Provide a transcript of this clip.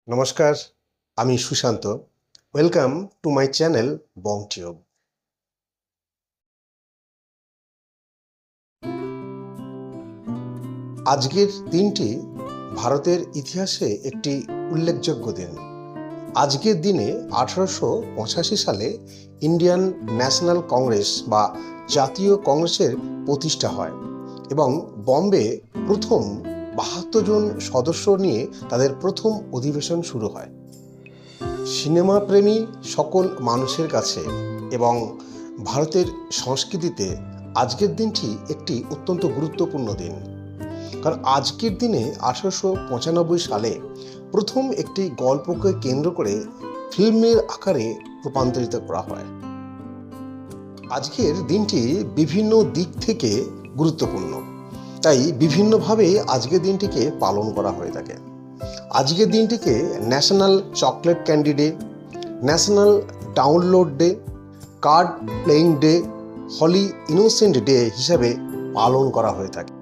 নমস্কার, আমি Sushant. Welcome to my channel BongTube. আজকের দিনটি ভারতের ইতিহাসে একটি উল্লেখযোগ্য দিন। আজকের দিনে 1885 সালে ইন্ডিয়ান ন্যাশনাল কংগ্রেস বা জাতীয় কংগ্রেসের প্রতিষ্ঠা হয় এবং বম্বে প্রথম 72 জন সদস্য নিয়ে তাদের প্রথম অধিবেশন শুরু হয়। সিনেমা প্রেমী সকল মানুষের কাছে এবং ভারতের সংস্কৃতিতে আজকের দিনটি একটি অত্যন্ত গুরুত্বপূর্ণ দিন, কারণ আজকের দিনে 1895 সালে প্রথম একটি গল্পকে কেন্দ্র করে ফিল্মের আকারে রূপান্তরিত করা হয়। আজকের দিনটি বিভিন্ন দিক থেকে গুরুত্বপূর্ণ, তাই বিভিন্নভাবে আজকের দিনটিকে পালন করা হয়ে থাকে। আজকের দিনটিকে national chocolate candy day, national download day, card playing day, holy innocent day হিসাবে পালন করা হয়ে থাকে।